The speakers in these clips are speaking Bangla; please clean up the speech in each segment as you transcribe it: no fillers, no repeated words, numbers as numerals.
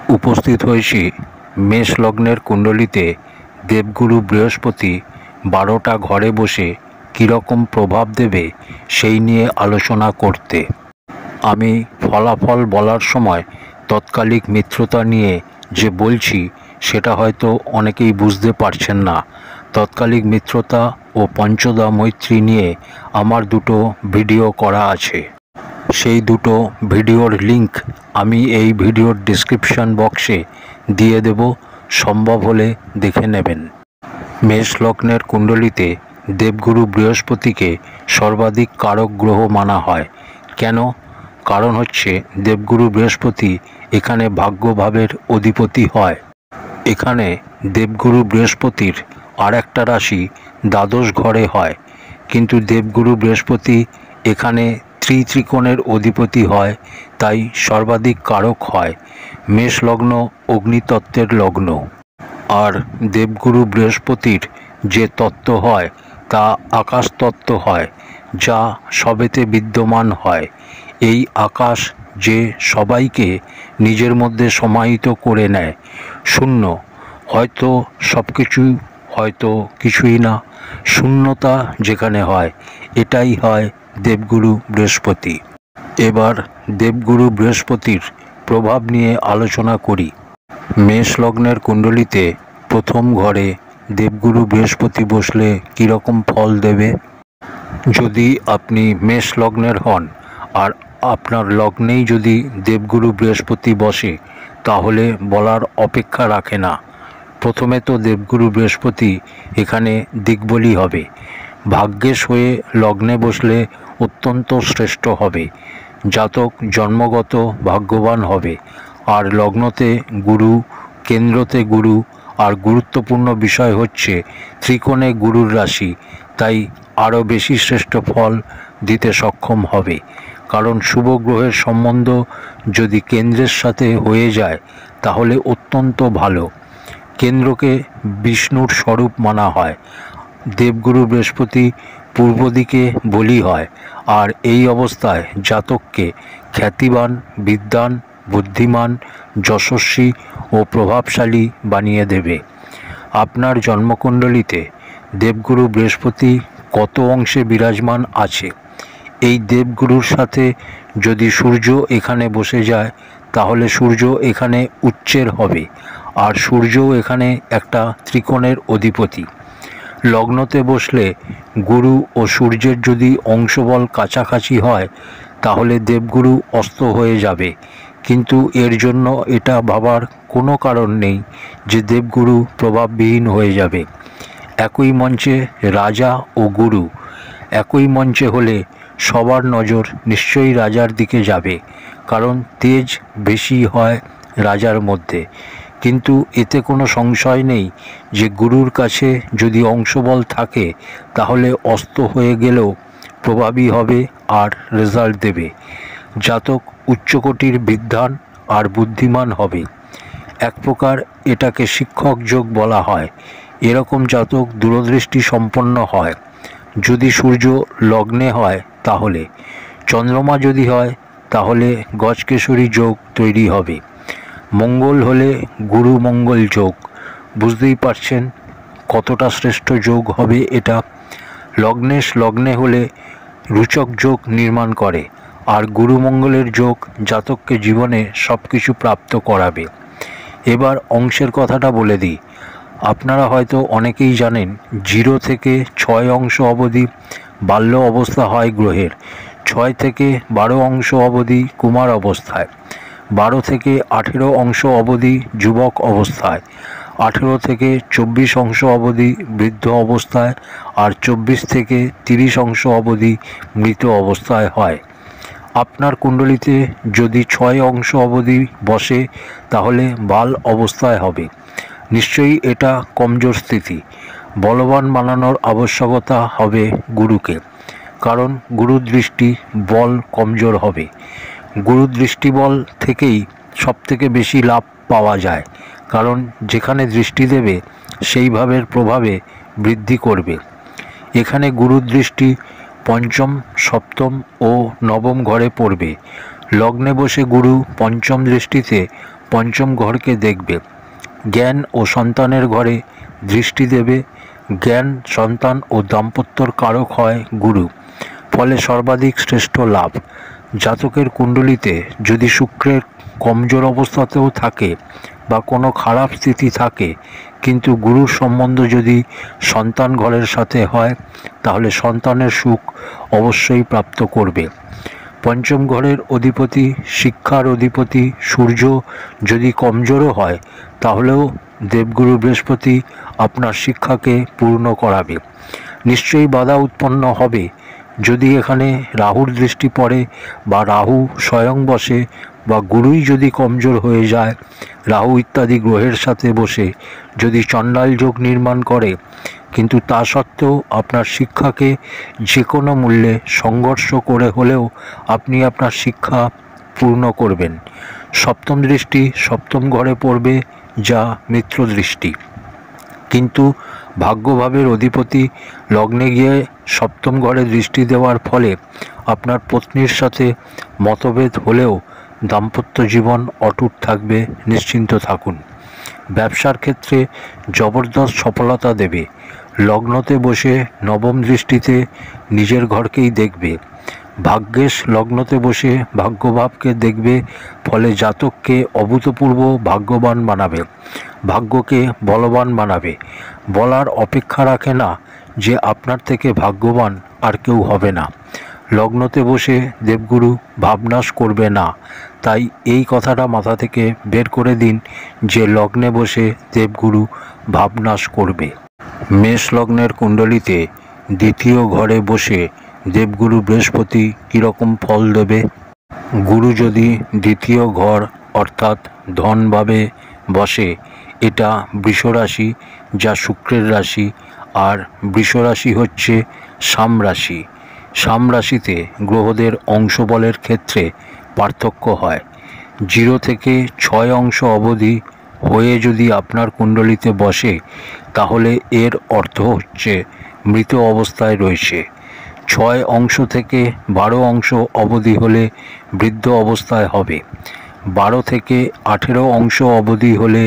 উপস্থিত হয়েছি মেষ লগ্নের কুণ্ডলিতে দেবগুরু বৃহস্পতি 12টা ঘরে বসে কীরকম প্রভাব দেবে সেই নিয়ে আলোচনা করতে। আমি ফলাফল বলার সময় তৎকালিক মিত্রতা নিয়ে যে বলছি সেটা হয়তো অনেকেই বুঝতে পারছেন না। তৎকালিক মিত্রতা ও পঞ্চদা মৈত্রী নিয়ে আমার দুটো ভিডিও করা আছে। সেই দুটো ভিডিওর লিংক আমি এই ভিডিওর ডেসক্রিপশন বক্সে দিয়ে দেব, সম্ভব হলে দেখে নেবেন। মেষ লগ্নের কুণ্ডলিতে দেবগুরু বৃহস্পতিকে সর্বাধিক কারক গ্রহ মানা হয়। কেন? কারণ হচ্ছে দেবগুরু বৃহস্পতি এখানে ভাগ্যভাবের অধিপতি হয়। এখানে দেবগুরু বৃহস্পতির আর একটা রাশি দ্বাদশ ঘরে হয়, কিন্তু দেবগুরু বৃহস্পতি এখানে ত্রিত্রিকোণের অধিপতি হয়, তাই সর্বাধিক কারক হয়। মেষ লগ্ন অগ্নিতত্ত্বের লগ্ন, আর দেবগুরু বৃহস্পতির যে তত্ত্ব হয় তা আকাশ তত্ত্ব হয়, যা সবেতে বিদ্যমান হয়। এই আকাশ যে সবাইকে নিজের মধ্যে সমাহিত করে নেয়। শূন্য, হয়তো সব কিছু, হয়তো কিছুই না, শূন্যতা যেখানে হয়, এটাই হয় দেবগুরু বৃহস্পতি। এবার দেবগুরু বৃহস্পতির প্রভাব নিয়ে আলোচনা করি। মেষ লগ্নের কুণ্ডলিতে প্রথম ঘরে দেবগুরু বৃহস্পতি বসলে কীরকম ফল দেবে? যদি আপনি মেষ লগ্নের হন আর আপনার লগ্নেই যদি দেবগুরু বৃহস্পতি বসে, তাহলে বলার অপেক্ষা রাখে না। প্রথমে তো দেবগুরু বৃহস্পতি এখানে দিগ্বলী হবে। ভাগ্যেশ হয়ে লগ্নে বসলে অত্যন্ত শ্রেষ্ঠ হবে। জাতক জন্মগত ভাগ্যবান হবে। আর লগ্নতে গুরু, কেন্দ্রতে গুরু, আর গুরুত্বপূর্ণ বিষয় হচ্ছে ত্রিকোণে গুরুর রাশি, তাই আরও বেশি শ্রেষ্ঠ ফল দিতে সক্ষম হবে। কারণ শুভ গ্রহের সম্বন্ধ যদি কেন্দ্রের সাথে হয়ে যায় তাহলে অত্যন্ত ভালো। কেন্দ্রকে বিষ্ণুর স্বরূপ মানা হয়। দেবগুরু বৃহস্পতি পূর্ব দিকে বলি হয়, আর এই অবস্থায় জাতককে খ্যাতিবান, বিদ্বান, বুদ্ধিমান, যশস্বী ও প্রভাবশালী বানিয়ে দেবে। আপনার জন্মকুণ্ডলিতে দেবগুরু বৃহস্পতি কত অংশে বিরাজমান আছে? এই দেবগুরুর সাথে যদি সূর্য এখানে বসে যায় তাহলে সূর্য এখানে উচ্চের হবে, আর সূর্যও এখানে একটা ত্রিকোণের অধিপতি। লগ্নতে বসলে গুরু ও সূর্যের যদি অংশবল কাছাকাছি হয় তাহলে দেবগুরু অস্ত হয়ে যাবে, কিন্তু এর জন্য এটা ভাবার কোনো কারণ নেই যে দেবগুরু প্রভাববিহীন হয়ে যাবে। একই মঞ্চে রাজা ও গুরু একই মঞ্চে হলে সবার নজর নিশ্চয়ই রাজার দিকে যাবে, কারণ তেজ বেশি হয় রাজার মধ্যে। কিন্তু এতে কোনো সংশয় নেই যে গুরুর কাছে যদি অংশবল থাকে তাহলে অস্ত হয়ে গেলেও প্রভাবী হবে আর রেজাল্ট দেবে। জাতক উচ্চকোটির বিদ্বান আর বুদ্ধিমান হবে। এক প্রকার এটাকে শিক্ষক যোগ বলা হয়। এরকম জাতক দূরদৃষ্টি সম্পন্ন হয়। যদি সূর্য লগ্নে হয় তাহলে, চন্দ্রমা যদি হয় তাহলে গজকেশরী যোগ তৈরি হবে। মঙ্গল হলে গুরু মঙ্গল যোগ। বুঝতেই পারছেন কতটা শ্রেষ্ঠ যোগ হবে এটা। লগ্নেশ লগ্নে হলে রুচক যোগ নির্মাণ করে, আর গুরু মঙ্গলের যোগ জাতককে জীবনে সব কিছু প্রাপ্ত করাবে। এবার অংশের কথাটা বলে দিই। আপনারা হয়তো অনেকেই জানেন 0 থেকে 6 অংশ অবধি বাল্য অবস্থা হয় গ্রহের, 6 থেকে 12 অংশ অবধি কুমার অবস্থায়, 12 থেকে 18 অংশ অবধি যুবক অবস্থায়, 18 থেকে 24 অংশ অবধি বৃদ্ধ অবস্থায়, আর 24 থেকে 30 অংশ অবধি মৃত অবস্থায় হয়। আপনার কুণ্ডলিতে যদি 6 অংশ অবধি বসে তাহলে বাল অবস্থায় হবে। নিশ্চয়ই এটা কমজোর স্থিতি। বলবান বানানোর আবশ্যকতা হবে গুরুকে, কারণ গুরুর দৃষ্টি বল কমজোর হবে। গুরুর দৃষ্টি বল থেকেই সবথেকে বেশি লাভ পাওয়া যায়, কারণ যেখানে দৃষ্টি দেবে সেই ভাবের প্রভাবে বৃদ্ধি করবে। এখানে গুরুর দৃষ্টি পঞ্চম, সপ্তম ও নবম ঘরে পড়বে। লগ্নে বসে গুরু পঞ্চম দৃষ্টিতে পঞ্চম ঘরকে দেখবে। জ্ঞান ও সন্তানের ঘরে দৃষ্টি দেবে। জ্ঞান, সন্তান ও দাম্পত্যর কারক হয় গুরু, ফলে সর্বাধিক শ্রেষ্ঠ লাভ। জাতকের কুণ্ডলিতে যদি শুক্রের কমজোর অবস্থাতেও থাকে বা কোনো খারাপ স্থিতি থাকে, কিন্তু গুরুর সম্বন্ধ যদি সন্তান ঘরের সাথে হয়, তাহলে সন্তানের সুখ অবশ্যই প্রাপ্ত করবে। পঞ্চম ঘরের অধিপতি, শিক্ষার অধিপতি সূর্য যদি কমজোরও হয়, তাহলেও দেবগুরু বৃহস্পতি আপনার শিক্ষাকে পূর্ণ করাবে। নিশ্চয়ই বাধা উৎপন্ন হবে যদি এখানে রাহুর দৃষ্টি পড়ে বা রাহু স্বয়ং বসে বা গুরুই যদি কমজোর হয়ে যায়। রাহু ইত্যাদি গ্রহের সাথে বসে যদি চণ্ডাল যোগ নির্মাণ করে, কিন্তু তা সত্ত্বেও আপনার শিক্ষাকে যে কোনো মূল্যে সংঘর্ষ করে হলেও আপনি আপনার শিক্ষা পূর্ণ করবেন। সপ্তম দৃষ্টি সপ্তম ঘরে পড়বে, যা মিত্র দৃষ্টি। কিন্তু ভাগ্যভাবের অধিপতি লগ্নে গিয়ে সপ্তম ঘরে দৃষ্টি দেওয়ার ফলে আপনার পত্নীর সাথে মতভেদ হলেও দাম্পত্য জীবন অটুট থাকবে, নিশ্চিন্ত থাকুন। ব্যবসার ক্ষেত্রে জবরদস্ত সফলতা দেবে। লগ্নতে বসে নবম দৃষ্টিতে নিজের ঘরকেই দেখবে। ভাগ্যেশ লগ্নতে বসে ভাগ্যভাবকে দেখবে, ফলে জাতককে অভূতপূর্ব ভাগ্যবান বানাবে, ভাগ্যকে বলবান বানাবে। বলার অপেক্ষা রাখে না যে আপনার থেকে ভাগ্যবান আর কেউ হবে না। লগ্নতে বসে দেবগুরু ভাবনাশ করবে না, তাই এই কথাটা মাথা থেকে বের করে দিন যে লগ্নে বসে দেবগুরু ভাবনাশ করবে। মেষ লগ্নের কুণ্ডলিতে দ্বিতীয় ঘরে বসে দেবগুরু বৃহস্পতি কীরকম ফল দেবে? গুরু যদি দ্বিতীয় ঘর অর্থাৎ ধনভাবে বসে, এটা বৃষ রাশি, যা শুক্রের রাশি, আর বৃষ রাশি হচ্ছে সাম রাশি। সাম রাশিতে গ্রহদের অংশবলের ক্ষেত্রে পার্থক্য হয়। 0 থেকে 6 অংশ অবধি হয়ে যদি আপনার কুণ্ডলিতে বসে, তাহলে এর অর্থ হচ্ছে মৃত অবস্থায় রয়েছে। 6 অংশ থেকে 12 অংশ অবধি হলে বৃদ্ধ অবস্থায় হবে। 12 থেকে 18 অংশ অবধি হলে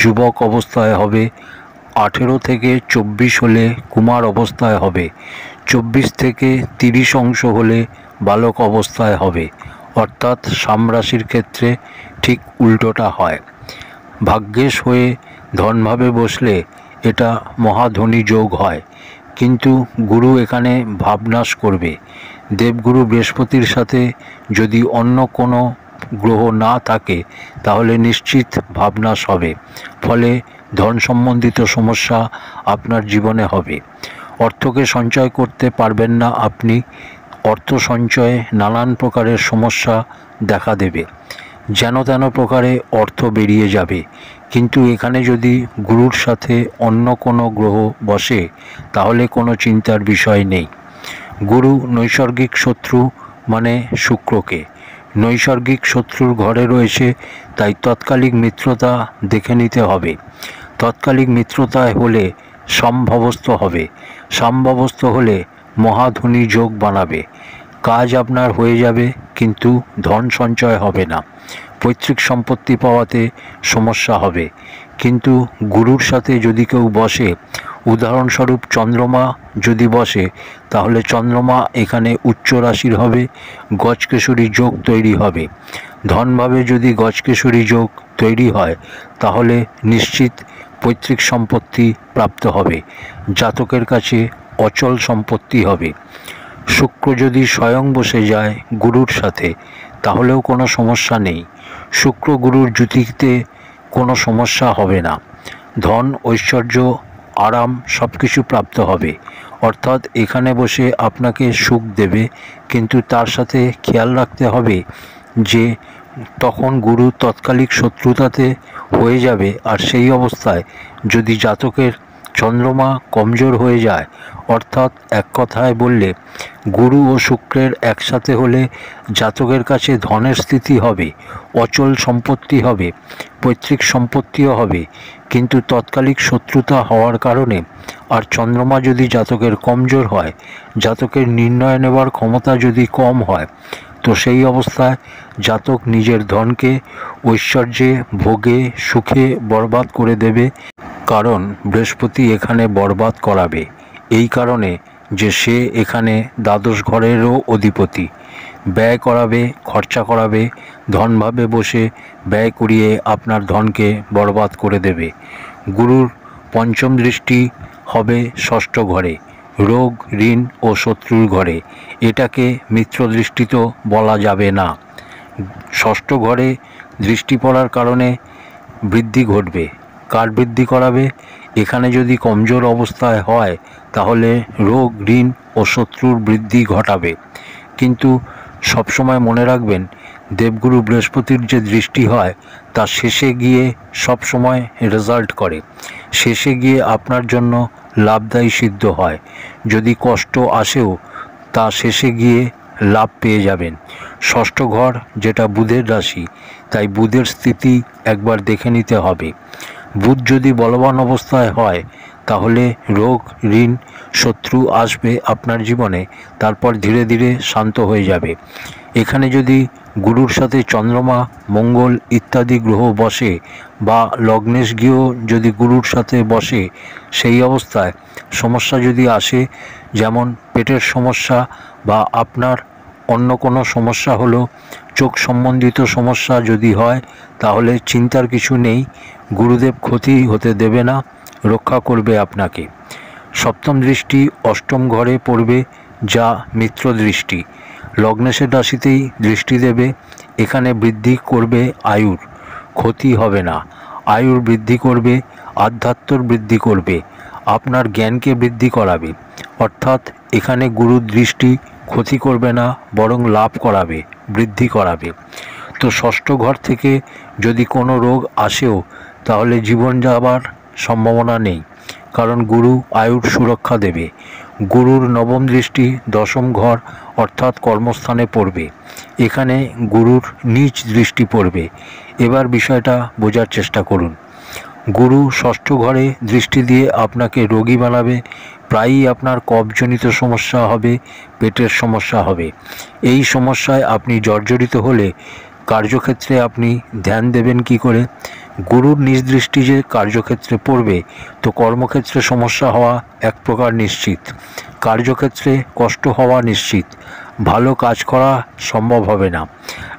যুবক অবস্থায় হবে। 18 থেকে 24 হলে কুমার অবস্থায় হবে। 24 থেকে 30 অংশ হলে বালক অবস্থায় হবে। অর্থাৎ সাম রাশির ক্ষেত্রে ঠিক উল্টোটা হয়। ভাগ্যেশ হয়ে ধনভাবে বসলে এটা মহাধনী যোগ হয়, কিন্তু গুরু এখানে ভাবনাশ করবে। দেবগুরু বৃহস্পতির সাথে যদি অন্য কোনো গ্রহ না থাকে, তাহলে নিশ্চিত ভাবনাশ হবে, ফলে ধন সম্বন্ধিত সমস্যা আপনার জীবনে হবে। অর্থকে সঞ্চয় করতে পারবেন না আপনি। অর্থ সঞ্চয়ে নানান প্রকারের সমস্যা দেখা দেবে, যেন তেন প্রকারে অর্থ বেরিয়ে যাবে। কিন্তু এখানে যদি গুরুর সাথে অন্য কোনো গ্রহ বসে, তাহলে কোনো চিন্তার বিষয় নেই। গুরু নৈসর্গিক শত্রু মানে শুক্রকে নৈসর্গিক শত্রুর ঘরে রয়েছে, তাই তৎকালিক মিত্রতা দেখে নিতে হবে। তৎকালিক মিত্রতায় হলে সম্ভবস্থ হবে, সম্ভবস্থ হলে মহাধনী যোগ বানাবে। কাজ আপনার হয়ে যাবে, কিন্তু ধন সঞ্চয় হবে না। পৈতৃক সম্পত্তি পাওয়াতে সমস্যা হবে। কিন্তু গুরুর সাথে যদি কেউ বসে, উদাহরণস্বরূপ চন্দ্রমা যদি বসে, তাহলে চন্দ্রমা এখানে উচ্চ রাশির হবে, গজকেশরী যোগ তৈরি হবে। ধনভাবে যদি গজকেশরী যোগ তৈরি হয়, তাহলে নিশ্চিত পৈতৃক সম্পত্তি প্রাপ্ত হবে, জাতকের কাছে অচল সম্পত্তি হবে। শুক্র যদি স্বয়ং বসে যায় গুরুর সাথে, তাহলেও কোনো সমস্যা নেই। শুক্র গুরুর জুতিতে কোনো সমস্যা হবে না। ধন, ঐশ্বর্য, আরাম সব কিছু প্রাপ্ত হবে। অর্থাৎ এখানে বসে আপনাকে সুখ দেবে, কিন্তু তার সাথে খেয়াল রাখতে হবে যে তখন গুরু তৎকালিক শত্রুতাতে হয়ে যাবে। আর সেই অবস্থায় যদি জাতকের চন্দ্রমা কমজোর হয়ে যায়, অর্থাৎ এক কথায় বললে গুরু ও শুক্রের একসাথে হলে জাতকের কাছে ধনের স্থিতি হবে, অচল সম্পত্তি হবে, পৈতৃক সম্পত্তিও হবে, কিন্তু তৎকালিক শত্রুতা হওয়ার কারণে আর চন্দ্রমা যদি জাতকের কমজোর হয়, জাতকের নির্ণয় নেবার ক্ষমতা যদি কম হয়, তো সেই অবস্থায় জাতক নিজের ধনকে ঐশ্বর্যে, ভোগে, সুখে বরবাদ করে দেবে, কারণ বৃহস্পতি এখানে বরবাদ করাবে। এই কারণে যে সে এখানে দ্বাদশ ঘরেরও অধিপতি। ব্যয় করাবে, খরচা করাবে, ধনভাবে বসে ব্যয় করিয়ে আপনার ধনকে বরবাদ করে দেবে। গুরুর পঞ্চম দৃষ্টি হবে ষষ্ঠ ঘরে, রোগ, ঋণ ও শত্রুর ঘরে। এটাকে মিত্র দৃষ্টি তো বলা যাবে না। ষষ্ঠ ঘরে দৃষ্টি পড়ার কারণে বৃদ্ধি ঘটবে। কার বৃদ্ধি করাবে? এখানে যদি কমজোর অবস্থায় হয় তাহলে রোগ, ঋণ ও শত্রুর বৃদ্ধি ঘটাবে। কিন্তু সবসময় মনে রাখবেন, দেবগুরু বৃহস্পতির যে দৃষ্টি হয় তা শেষে গিয়ে সব সময় রেজাল্ট করে, শেষে গিয়ে আপনার জন্য লাভদায়ী সিদ্ধ হয়। যদি কষ্ট আসেও তা শেষে গিয়ে লাভ পেয়ে যাবেন। ষষ্ঠ ঘর যেটা বুধের রাশি, তাই বুধের স্থিতি একবার দেখে নিতে হবে। বুধ যদি বলবান অবস্থায় হয় তাহলে রোগ, ঋণ, শত্রু আসবে আপনার জীবনে, তারপর ধীরে ধীরে শান্ত হয়ে যাবে। এখানে যদি গুরুর সাথে চন্দ্রমা, মঙ্গল ইত্যাদি গ্রহ বসে বা লগ্নেশ গিয়েও যদি গুরুর সাথে বসে, সেই অবস্থায় সমস্যা যদি আসে, যেমন পেটের সমস্যা বা আপনার অন্য কোনো সমস্যা হলো, চোখ সম্বন্ধিত সমস্যা যদি হয়, তাহলে চিন্তার কিছু নেই, গুরুদেব ক্ষতি হতে দেবে না, রক্ষা করবে আপনাকে। সপ্তম দৃষ্টি অষ্টম ঘরে পড়বে, যা মিত্র দৃষ্টি। লগ্নেশের রাশিতেই দৃষ্টি দেবে। এখানে বৃদ্ধি করবে আয়ুর, ক্ষতি হবে না। আয়ুর বৃদ্ধি করবে, আধ্যাত্মর বৃদ্ধি করবে, আপনার জ্ঞানকে বৃদ্ধি করাবে। অর্থাৎ এখানে গুরুর দৃষ্টি ক্ষতি করবে না, বরং লাভ করাবে, বৃদ্ধি করাবে। তো ষষ্ঠ ঘর থেকে যদি কোনো রোগ আসেও তাহলে জীবন যাবার সম্ভাবনা নেই, কারণ গুরু আয়ুর সুরক্ষা দেবে। গুরুর নবম দৃষ্টি দশম ঘর অর্থাৎ কর্মস্থানে পড়বে। এখানে গুরুর নীচ দৃষ্টি পড়বে। এবার বিষয়টা বোঝার চেষ্টা করুন। গুরু ষষ্ঠ ঘরে দৃষ্টি দিয়ে আপনাকে রোগী বানাবে। প্রায়ই আপনার কফজনিত সমস্যা হবে, পেটের সমস্যা হবে। এই সমস্যায় আপনি জর্জরিত হলে কার্যক্ষেত্রে আপনি ধ্যান দেবেন কি করে? গুরুর নিজ দৃষ্টি যে কার্যক্ষেত্রে পড়বে, তো কর্মক্ষেত্রে সমস্যা হওয়া এক প্রকার নিশ্চিত, কার্যক্ষেত্রে কষ্ট হওয়া নিশ্চিত, ভালো কাজ করা সম্ভব হবে না।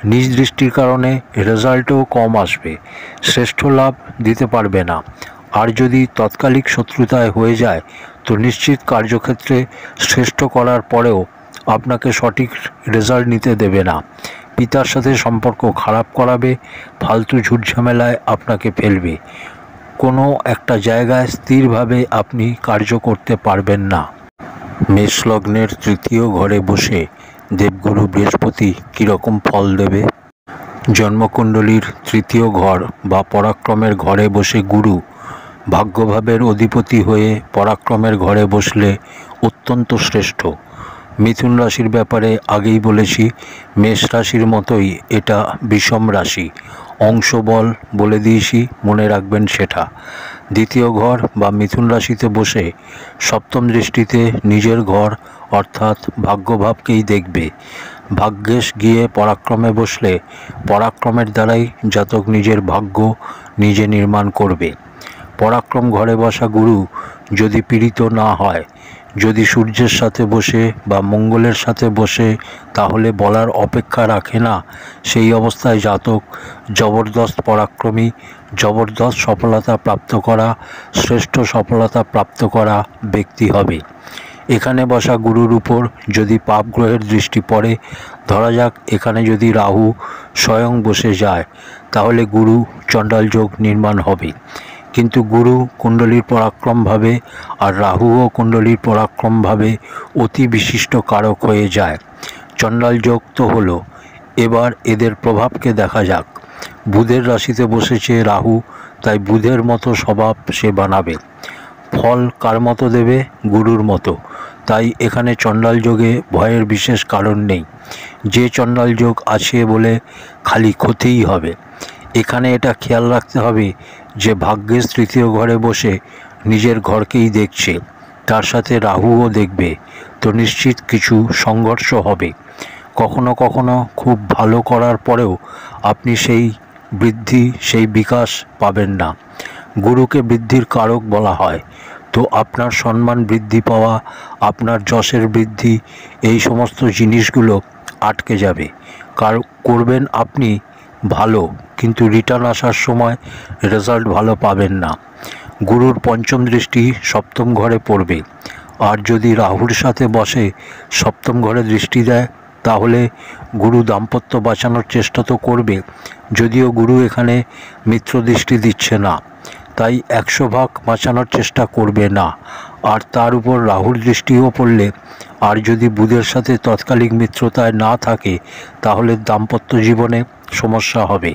নিজ দৃষ্টির কারণে রেজাল্টও কম আসবে, শ্রেষ্ঠ লাভ দিতে পারবে না। আর যদি তৎকালিক শত্রুতায় হয়ে যায় তো নিশ্চিত কার্যক্ষেত্রে শ্রেষ্ঠ করার পরেও আপনাকে সঠিক রেজাল্ট নিতে দেবে না। পিতার সাথে সম্পর্ক খারাপ করাবে, ফালতু ঝুটঝামেলায় আপনাকে ফেলবে। কোনো একটা জায়গায় স্থিরভাবে আপনি কার্য করতে পারবেন না। মেষ লগ্নের তৃতীয় ঘরে বসে দেবগুরু বৃহস্পতি কীরকম ফল দেবে? জন্মকুণ্ডলীর তৃতীয় ঘর বা পরাক্রমের ঘরে বসে গুরু ভাগ্যভাবের অধিপতি হয়ে পরাক্রমের ঘরে বসলে অত্যন্ত শ্রেষ্ঠ। মিথুন রাশির ব্যাপারে আগেই বলেছি, মেষ রাশির মতোই এটা বিষম রাশি, অংশবল বলে দিয়েছি, মনে রাখবেন সেটা। দ্বিতীয় ঘর বা মিথুন রাশিতে বসে সপ্তম দৃষ্টিতে নিজের ঘর অর্থাৎ ভাগ্যভাবকেই দেখবে। ভাগ্যেশ গিয়ে পরাক্রমে বসলে পরাক্রমের দ্বারাই জাতক নিজের ভাগ্য নিজে নির্মাণ করবে। পরাক্রম ঘরে বসা গুরু যদি পীড়িত না হয়, যদি সূর্যের সাথে বসে বা মঙ্গলের সাথে বসে, তাহলে বলার অপেক্ষা রাখে না। সেই অবস্থায় জাতক জবরদস্ত পরাক্রমী, জবরদস্ত সফলতা প্রাপ্ত করা, শ্রেষ্ঠ সফলতা প্রাপ্ত করা ব্যক্তি হবে। এখানে বসা গুরুর উপর যদি পাপ গ্রহের দৃষ্টি পড়ে, ধরা যাক এখানে যদি রাহু স্বয়ং বসে যায়, তাহলে গুরু চণ্ডাল যোগ নির্মাণ হবে। কিন্তু গুরু কুণ্ডলীর পরাক্রমভাবে আর রাহুও কুণ্ডলীর পরাক্রমভাবে অতি বিশিষ্ট কারক হয়ে যায়। চণ্ডাল যোগ তো হলো, এবার এদের প্রভাবকে দেখা যাক। বুধের রাশিতে বসেছে রাহু, তাই বুধের মতো স্বভাব সে বানাবে। ফল কার মতো দেবে? গুরুর মতো। তাই এখানে চণ্ডাল যোগে ভয়ের বিশেষ কারণ নেই। যে চণ্ডাল যোগ আছে বলে খালি ক্ষতিই হবে। এখানে এটা খেয়াল রাখতে হবে যে ভাগ্যের তৃতীয় ঘরে বসে নিজের ঘরকেই দেখছে, তার সাথে রাহুও দেখবে, তো নিশ্চিত কিছু সংঘর্ষ হবে। কখনো কখনো খুব ভালো করার পরেও আপনি সেই বৃদ্ধি, সেই বিকাশ পাবেন না। গুরুকে বৃদ্ধির কারক বলা হয়। তো আপনার সম্মান বৃদ্ধি পাওয়া, আপনার যশের বৃদ্ধি, এই সমস্ত জিনিসগুলো আটকে যাবে। করবেন আপনি ভালো, কিন্তু রিটার্ন আসার সময় রেজাল্ট ভালো পাবেন না। গুরুর পঞ্চম দৃষ্টি সপ্তম ঘরে পড়বে, আর যদি রাহুর সাথে বসে সপ্তম ঘরে দৃষ্টি দেয়, তাহলে গুরু দাম্পত্য বাঁচানোর চেষ্টা তো করবে, যদিও গুরু এখানে মিত্র দৃষ্টি দিচ্ছে না, তাই 100 ভাগ বাঁচানোর চেষ্টা করবে না। আর তার উপর রাহুর দৃষ্টিও পড়লে, আর যদি বুধের সাথে তৎকালিক মিত্রতায় না থাকে, তাহলে দাম্পত্য জীবনে সমস্যা হবে,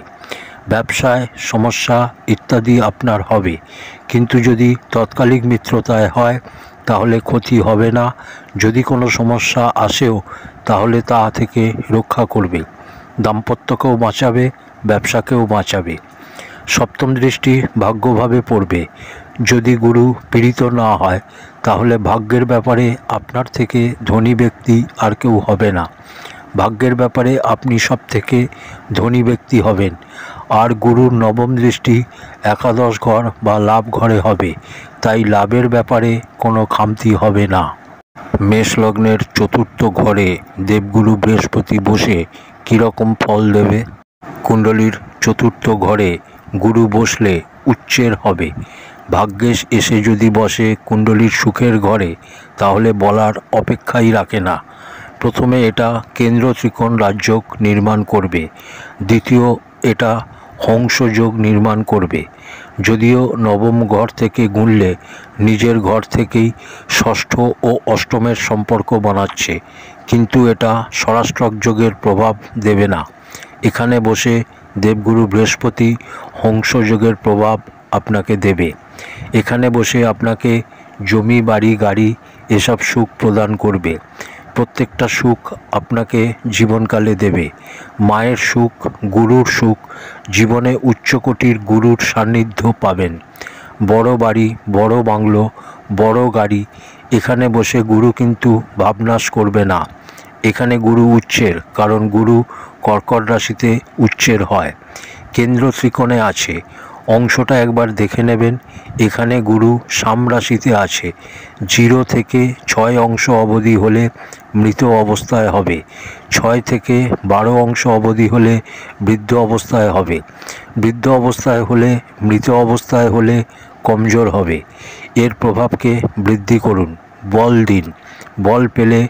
ব্যবসায় সমস্যা ইত্যাদি আপনার হবে। কিন্তু যদি তৎকালিক মিত্রতায় হয়, তাহলে ক্ষতি হবে না। যদি কোনো সমস্যা আসেও, তাহলে তা থেকে রক্ষা করবে, দাম্পত্যকেও বাঁচাবে, ব্যবসাকেও বাঁচাবে। সপ্তম দৃষ্টি ভাগ্যভাবে পড়বে। যদি গুরু পীড়িত না হয়, তাহলে ভাগ্যের ব্যাপারে আপনার থেকে ধনী ব্যক্তি আর কেউ হবে না। ভাগ্যের ব্যাপারে আপনি সব থেকে ধনী ব্যক্তি হবেন। আর গুরুর নবম দৃষ্টি একাদশ ঘর বা লাভ ঘরে হবে, তাই লাভের ব্যাপারে কোনো খামতি হবে না। মেষ লগ্নের চতুর্থ ঘরে দেবগুরু বৃহস্পতি বসে কীরকম ফল দেবে? কুণ্ডলীর চতুর্থ ঘরে গুরু বসলে উচ্চের হবে। ভাগ্যেশ এসে যদি বসে কুণ্ডলীর সুখের ঘরে, তাহলে বলার অপেক্ষাই রাখে না। প্রথমে এটা কেন্দ্র ত্রিকোণ রাজযোগ নির্মাণ করবে, দ্বিতীয় এটা হংসযোগ নির্মাণ করবে। যদিও নবম ঘর থেকে গুনলে নিজের ঘর থেকেই ষষ্ঠ ও অষ্টমের সম্পর্ক বানাচ্ছে, কিন্তু এটা স্বরাষ্ট্রক যোগের প্রভাব দেবে না। এখানে বসে দেবগুরু বৃহস্পতি হংসযোগের প্রভাব আপনাকে দেবে। এখানে বসে আপনাকে জমি, বাড়ি, গাড়ি এসব সুখ প্রদান করবে। প্রত্যেকটা সুখ আপনাকে জীবনকালে দেবে। মায়ের সুখ, গুরুর সুখ, জীবনে উচ্চকোটির গুরুর সান্নিধ্য পাবেন। বড় বাড়ি, বড় বাংলো, বড় গাড়ি, এখানে বসে গুরু কিন্তু ভাবনাশ করবে না। এখানে গুরু উচ্চের, কারণ গুরু কর্কট রাশিতে উচ্চের হয়, কেন্দ্র ত্রিকোণে আছে। অংশটা একবার দেখে নেবেন। এখানে গুরু সাম রাশিতে আছে। 0 থেকে 6 অংশ অবধি হলে মৃত অবস্থায় হবে, 6 থেকে 12 অংশ অবধি হলে বৃদ্ধ অবস্থায় হবে, বৃদ্ধ অবস্থায় হলে, মৃত অবস্থায় হলে কমজোর হবে। এর প্রভাবকে বৃদ্ধি করুন, বল দিন। বল পেলে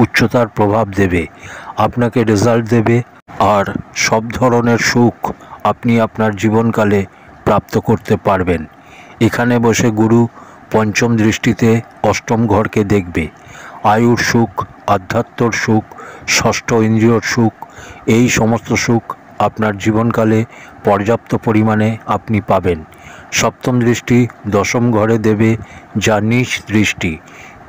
উচ্চতার প্রভাব দেবে, আপনাকে রেজাল্ট দেবে, আর সব ধরনের সুখ আপনি আপনার জীবনকালে প্রাপ্ত করতে পারবেন। এখানে বসে গুরু পঞ্চম দৃষ্টিতে অষ্টম ঘরকে দেখবে। আয়ুর সুখ, আধ্যাত্মর সুখ, ষষ্ঠ ইন্দ্রিয়র সুখ, এই সমস্ত সুখ আপনার জীবনকালে পর্যাপ্ত পরিমাণে আপনি পাবেন। সপ্তম দৃষ্টি দশম ঘরে দেবে, যা নীচ দৃষ্টি,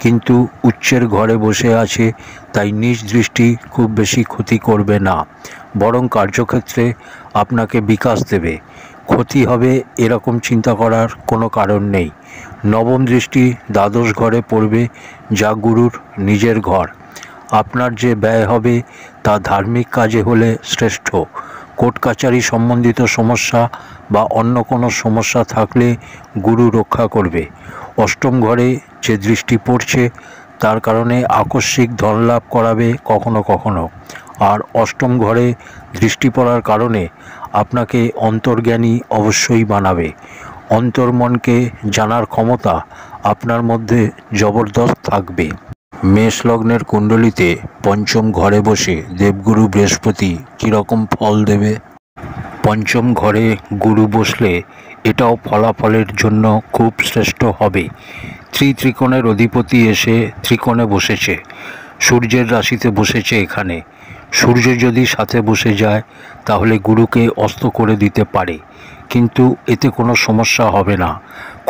কিন্তু উচ্চের ঘরে বসে আছে, তাই নীচ দৃষ্টি খুব বেশি ক্ষতি করবে না, বরং কার্যক্ষেত্রে আপনাকে বিকাশ দেবে। ক্ষতি হবে এরকম চিন্তা করার কোনো কারণ নেই। নবম দৃষ্টি দ্বাদশ ঘরে পড়বে, যা গুরুর নিজের ঘর। আপনার যে ব্যয় হবে তা ধার্মিক কাজে হলে শ্রেষ্ঠ। কোর্ট কাচারি সম্বন্ধিত সমস্যা বা অন্য কোনো সমস্যা থাকলে গুরু রক্ষা করবে। অষ্টম ঘরে যে দৃষ্টি পড়ছে, তার কারণে আকস্মিক ধনলাভ করাবে কখনো কখনো। আর অষ্টম ঘরে দৃষ্টি পড়ার কারণে আপনাকে অন্তর্জ্ঞানী অবশ্যই বানাবে। অন্তর্মনকে জানার ক্ষমতা আপনার মধ্যে জবরদস্ত থাকবে। মেষ লগ্নের কুণ্ডলিতে পঞ্চম ঘরে বসে দেবগুরু বৃহস্পতি কীরকম ফল দেবে? পঞ্চম ঘরে গুরু বসলে এটাও ফলাফলের জন্য খুব শ্রেষ্ঠ হবে। ত্রিকোণের অধিপতি এসে ত্রিকোণে বসেছে, সূর্যের রাশিতে বসেছে। এখানে সূর্য যদি সাথে বসে যায়, তাহলে গুরুকে অস্ত করে দিতে পারে, কিন্তু এতে কোনো সমস্যা হবে না।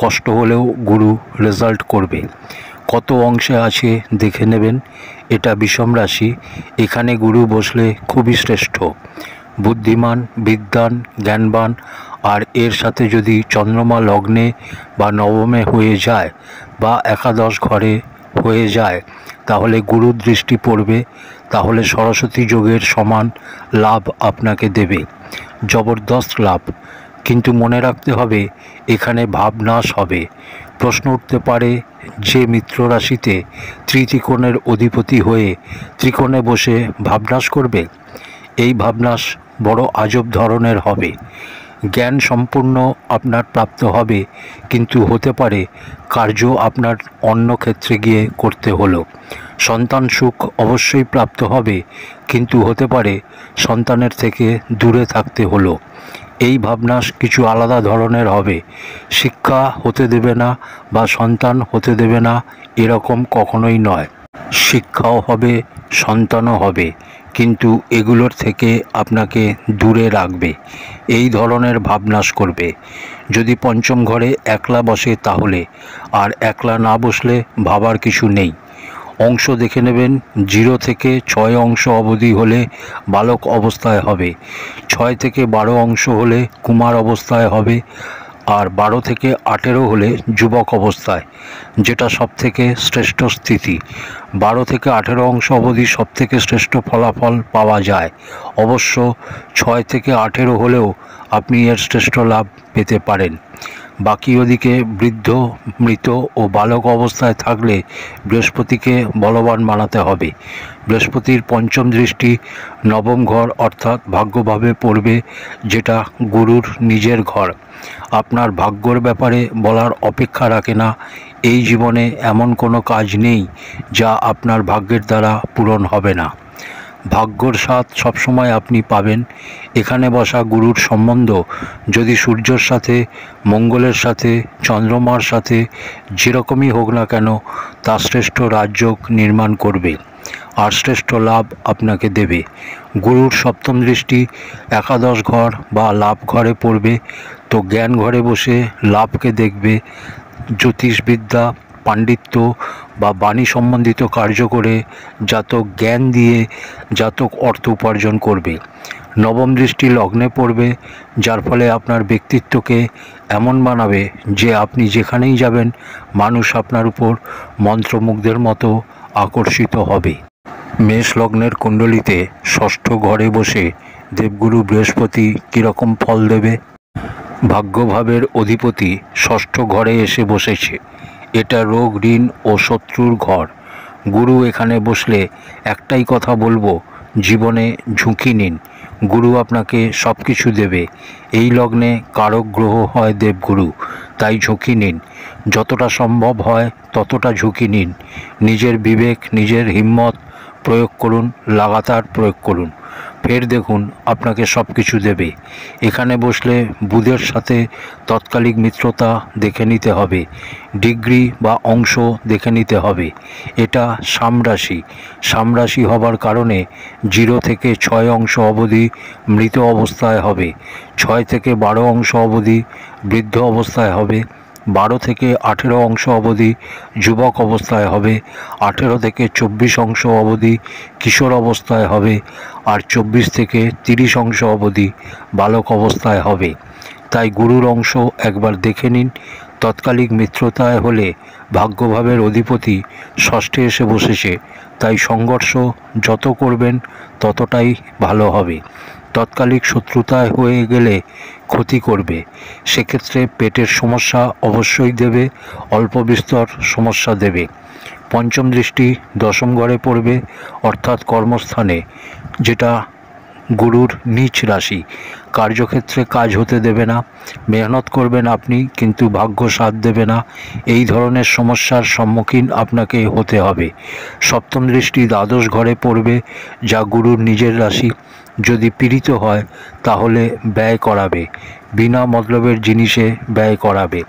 কষ্ট হলেও গুরু রেজাল্ট করবে। কত অংশে আছে দেখে নেবেন। এটা বিষম রাশি, এখানে গুরু বসলে খুবই শ্রেষ্ঠ। বুদ্ধিমান, বিদ্বান, জ্ঞানবান, আর এর সাথে যদি চন্দ্রমা লগ্নে বা নবমে হয়ে যায়, বা একাদশ ঘরে হয়ে যায় তাহলে গুরুর দৃষ্টি পড়বে, তাহলে সরস্বতী যোগের সমান লাভ আপনাকে দেবে, জবরদস্ত লাভ। কিন্তু মনে রাখতে হবে এখানে ভাবনাশ হবে। প্রশ্ন উঠতে পারে, যে মিত্র রাশিতে ত্রিত্রিকোণের অধিপতি হয়ে ত্রিকোণে বসে ভাবনাশ করবে। এই ভাবনাশ বড় আজব ধরনের হবে। জ্ঞান সম্পূর্ণ আপনার প্রাপ্ত হবে, কিন্তু হতে পারে কার্য আপনার অন্য ক্ষেত্রে গিয়ে করতে হলো। সন্তান সুখ অবশ্যই প্রাপ্ত হবে, কিন্তু হতে পারে সন্তানের থেকে দূরে থাকতে হলো। এই ভাবনাশ কিছু আলাদা ধরনের হবে। শিক্ষা হতে দেবে না বা সন্তান হতে দেবে না, এরকম কখনোই নয়। শিক্ষাও হবে, সন্তানও হবে, কিন্তু এগুলোর থেকে আপনাকে দূরে রাখবে। এই ধরনের ভাবনাশ করবে। যদি পঞ্চম ঘরে একলা বসে তাহলে, আর একলা না বসলে ভাবার কিছু নেই। অংশ দেখে নেবেন। 0 থেকে 6 অংশ অবধি হলে বালক অবস্থায় হবে, 6 থেকে 12 অংশ হলে কুমার অবস্থায় হবে, আর 12 থেকে 18 হলে যুবক অবস্থায়, যেটা সবথেকে শ্রেষ্ঠ স্থিতি। 12 থেকে 18 অংশ অবধি সবথেকে শ্রেষ্ঠ ফলাফল পাওয়া যায়। অবশ্য 6 থেকে 18 হলেও আপনি এর শ্রেষ্ঠ লাভ পেতে পারেন। বাকি ওদিকে বৃদ্ধ, মৃত ও বালক অবস্থায় থাকলে বৃহস্পতিকে বলবান বানাতে হবে। বৃহস্পতির পঞ্চম দৃষ্টি নবম ঘর অর্থাৎ ভাগ্যভাবে পড়বে, যেটা গুরুর নিজের ঘর। আপনার ভাগ্যর ব্যাপারে বলার অপেক্ষা রাখে না। এই জীবনে এমন কোনো কাজ নেই যা আপনার ভাগ্যের দ্বারা পূরণ হবে না। ভাগ্যর স্বাদ সবসময় আপনি পাবেন। এখানে বসা গুরুর সম্বন্ধ যদি সূর্যের সাথে, মঙ্গলের সাথে, চন্দ্রমার সাথে যেরকমই হোক না কেন, তা শ্রেষ্ঠ রাজযোগ নির্মাণ করবে আর শ্রেষ্ঠ লাভ আপনাকে দেবে। গুরুর সপ্তম দৃষ্টি একাদশ ঘর বা লাভ ঘরে পড়বে, তো জ্ঞান ঘরে বসে লাভকে দেখবে। জ্যোতিষবিদ্যা, পাণ্ডিত্য বা বাণী সম্বন্ধিত কার্য করে জাতক জ্ঞান দিয়ে জাতক অর্থ উপার্জন করবে। নবম দৃষ্টি লগ্নে পড়বে, যার ফলে আপনার ব্যক্তিত্বকে এমন বানাবে যে আপনি যেখানেই যাবেন মানুষ আপনার উপর মন্ত্রমুগ্ধের মতো আকর্ষিত হবে। মেষ লগ্নের কুণ্ডলিতে ষষ্ঠ ঘরে বসে দেবগুরু বৃহস্পতি কীরকম ফল দেবে? ভাগ্যভাবের অধিপতি ষষ্ঠ ঘরে এসে বসেছে। এটা রোগ, ঋণ ও শত্রুর ঘর। গুরু এখানে বসলে একটাই কথা বলবো, জীবনে ঝুঁকি নিন। গুরু আপনাকে সব কিছু দেবে। এই লগ্নে কারক গ্রহ হয় দেবগুরু, তাই ঝুঁকি নিন। যতটা সম্ভব হয় ততটা ঝুঁকি নিন। নিজের বিবেক, নিজের হিম্মত প্রয়োগ করুন, লাগাতার প্রয়োগ করুন। ফের দেখুন আপনাকে সব কিছু দেবে। এখানে বসলে বুধের সাথে তৎকালিক মিত্রতা দেখে নিতে হবে, ডিগ্রি বা অংশ দেখে নিতে হবে। এটা সামরাশি। সামরাশি হবার কারণে 0 থেকে 6 অংশ অবধি মৃত অবস্থায় হবে, 6 থেকে 12 অংশ অবধি বৃদ্ধ অবস্থায় হবে, 12 থেকে 18 অংশ অবধি যুবক অবস্থায় হবে, 18 থেকে 24 অংশ অবধি কিশোর অবস্থায় হবে, আর 24 থেকে 30 অংশ অবধি বালক অবস্থায় হবে। তাই গুরুর অংশ একবার দেখে নিন। তৎকালিক মিত্রতায় হলে ভাগ্যভাবের অধিপতি ষষ্ঠে এসে বসেছে, তাই সংঘর্ষ যত করবেন ততটাই ভালো হবে। তৎকালিক শত্রুতায় হয়ে গেলে ক্ষতি করবে, সেক্ষেত্রে পেটের সমস্যা অবশ্যই দেবে, অল্প বিস্তর সমস্যা দেবে। পঞ্চম দৃষ্টি দশম ঘরে পড়বে অর্থাৎ কর্মস্থানে, যেটা গুরুর নীচ রাশি। কার্যক্ষেত্রে কাজ হতে দেবে না। মেহনত করবেন আপনি, কিন্তু ভাগ্য সাথ দেবে না। এই ধরনের সমস্যার সম্মুখীন আপনাকে হতে হবে। সপ্তম দৃষ্টি দ্বাদশ ঘরে পড়বে, যা গুরুর নিজের রাশি। যদি পীড়িত হয় তাহলে ব্যয় করাবে, বিনা মতলবের জিনিসে ব্যয় করাবে।